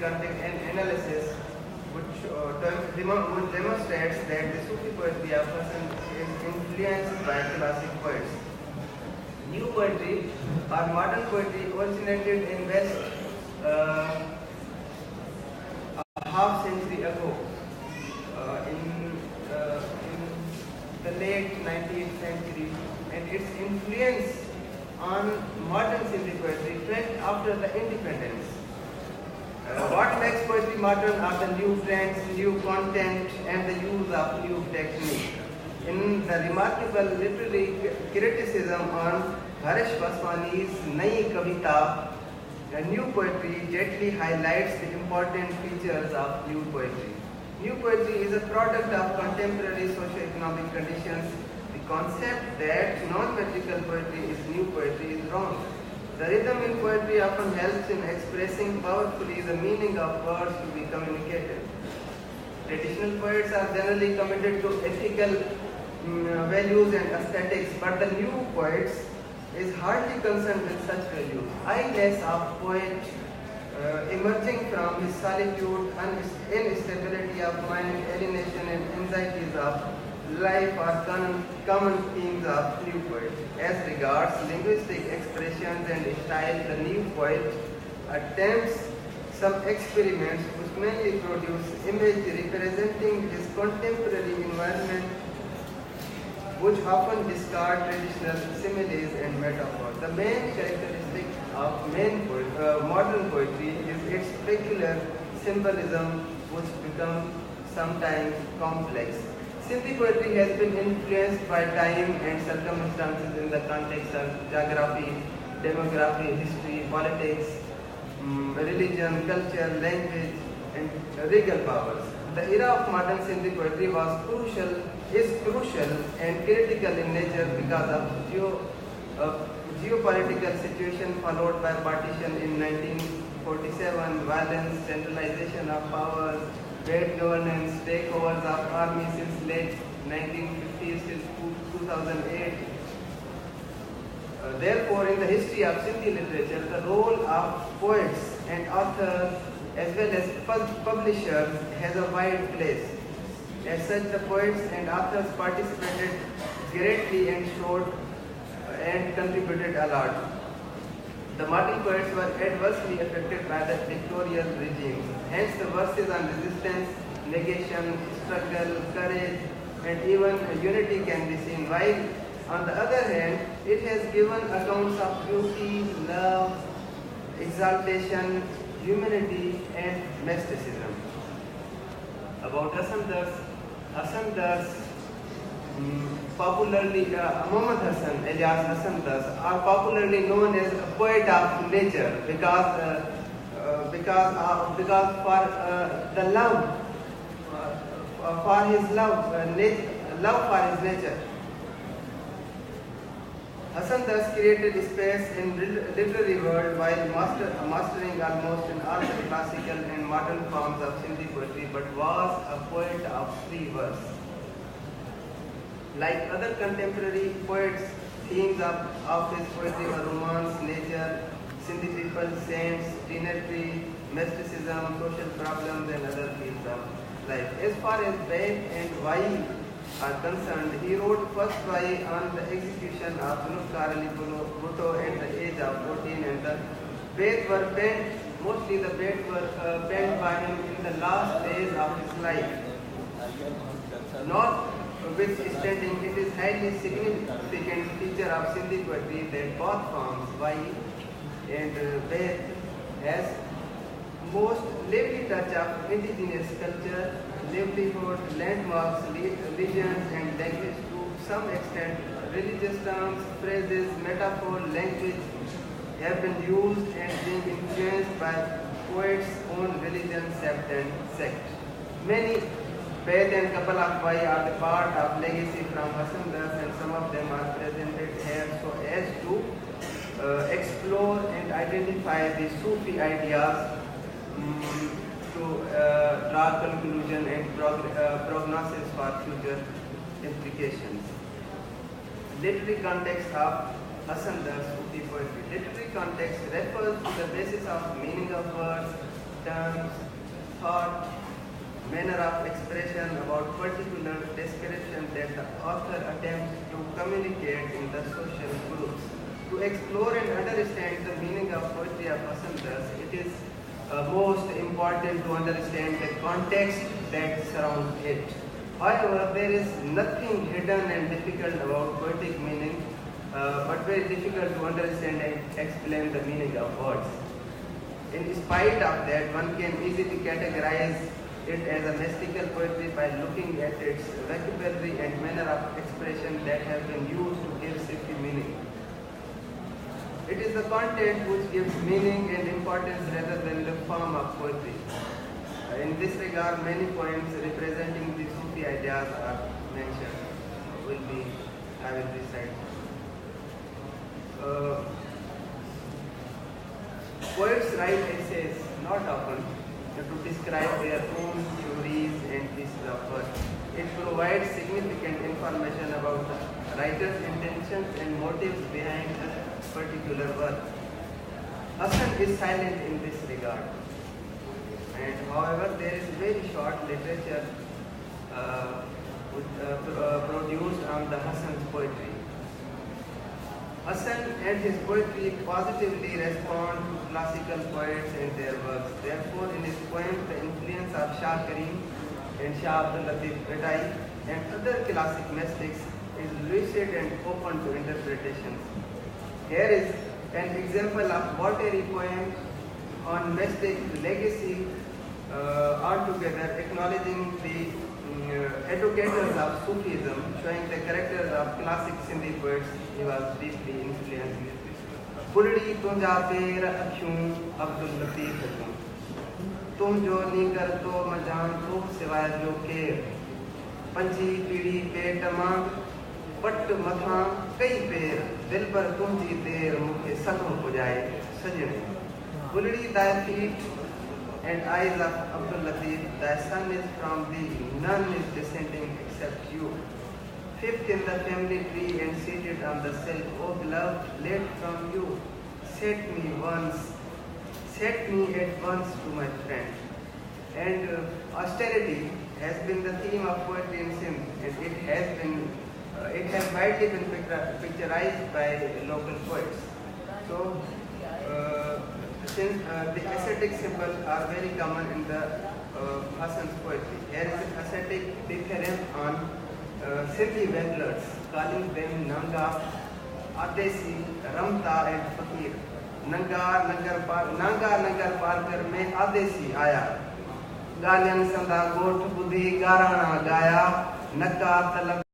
context analysis which demonstrates that the Sufi poetry of Hasan is influenced by classic poets. New poetry or modern poetry originated in West a half century ago, in the late 19th century, and its influence on modern Sindhi poetry felt after the independence. What makes poetry modern are the new trends, new content, and the use of new technique. In the remarkable literary criticism on Harish Vaswani's Nai Kavita, the new poetry gently highlights the important features of new poetry. New poetry is a product of contemporary socio-economic conditions. The concept that non-metrical poetry is new poetry is wrong. The rhythm in poetry often helps in expressing powerfully the meaning of words to be communicated. Traditional poets are generally committed to ethical values and aesthetics, but the new poets is hardly concerned with such values. Idleness of poet emerging from his solitude and instability of mind, alienation and anxieties of life are common themes of new poetry. As regards linguistic expressions and style, the new poet attempts some experiments which mainly produce image representing his contemporary environment, which often discard traditional similes and metaphors. The main characteristic of modern poetry is its peculiar symbolism, which becomes sometimes complex. Sindhi poetry has been influenced by time and circumstances in the context of geography, demography, history, politics, religion, culture, language, and regal powers. The era of modern Sindhi poetry is crucial and critical in nature because of geopolitical situation followed by partition in 1947, violence, centralization of powers, bad governance, takeovers of army since late 1950s till 2008. Therefore, in the history of Sindhi literature, the role of poets and authors as well as publishers has a wide place. As such, the poets and authors participated greatly and showed and contributed a lot. The modern poets were adversely affected by the dictatorial regime. Hence, the verses on resistance, negation, struggle, courage, and even unity can be seen. While, on the other hand, it has given accounts of beauty, love, exaltation, humanity, and mysticism. About Hasan Das, popularly Muhammad Hasan, alias Hasan Das, are popularly known as a poet of nature because for the love for his love for his nature. Hasan Das created space in literary world while mastering almost in all the classical and modern forms of Sindhi poetry, but was a poet of free verse. Like other contemporary poets, themes of his poetry were romance, nature, Sindhi people, saints, trinity, mysticism, social problems, and other fields of life. As far as Bait and Wai are concerned, he wrote first Wai on the execution of Zulfikar Ali Bhutto at the age of 14, and the Bait were penned by him in the last days of his life. Notwithstanding, it is highly significant feature of Sindhi poetry that both forms, Wai and Bait, has most lively touch of indigenous culture, livelihood, landmarks, legends, and language. To some extent, religious terms, phrases, metaphor, language have been used and being influenced by poets' own religion, sect. Many Bait and couple of Wai are the part of legacy from Hasan Das, and some of them are presented here so as to explore and identify the Sufi ideas to draw conclusion and prognosis for future implications. Literary context of Hasan Das Sufi poetry. Literary context refers to the basis of meaning of words, terms, thought, manner of expression about particular description that the author attempts to communicate in the social groups. To explore and understand the meaning of poetry of Hasan Das, it is most important to understand the context that surrounds it. However, there is nothing hidden and difficult about poetic meaning, but very difficult to understand and explain the meaning of words. In spite of that, one can easily categorize it as a mystical poetry by looking at its vocabulary and manner of expression that have been used to give Sufi meaning. It is the content which gives meaning and importance rather than the form of poetry. In this regard, many poems representing the Sufi ideas are mentioned. I will recite. Poets write essays, not often, to describe their own theories and pieces of work. It provides significant information about the writer's intentions and motives behind a particular work. Hasan is silent in this regard. And however, there is very short literature produced on the Hasan's poetry. Hasan and his poetry positively respond to classical poets and their works. Therefore, in his poems, the influence of Shah Karim and Shah Abdul Latif Bhai and other classic mystics is lucid and open to interpretations. Here is an example of Voltaire poem on mystic legacy, altogether acknowledging the educators of Sufism, showing the characters of classic Sindhi poets. He was deeply influenced. Purdi tunja per akhun Abdul Latif Hakim. Tum jo ni kar to majan to siway jo ke. Panji pidi pe tamang पट मथा कई पेर दिल पर तुमची देर मुखे सनम हो जाए सजने बुलड़ी thy feet and eyes of Abdul Latif, thy son is from thee, none is descending except you. Fifth in the family tree and seated on the shelf, O beloved, led from you, set me at once to my friend. And austerity has been the theme of poetry in Sindh, and it has widely been picturized by local poets. So, since the ascetic symbols are very common in the Hasan's poetry, here is an ascetic dithyramb on Sindhi wranglers, calling them Nanga, Adesi, Ramta and Fakir. Nanga Nagar Parkar mein Adesi aaya. Galyan Sanda Got Budhi Garana Gaya, Naka Talab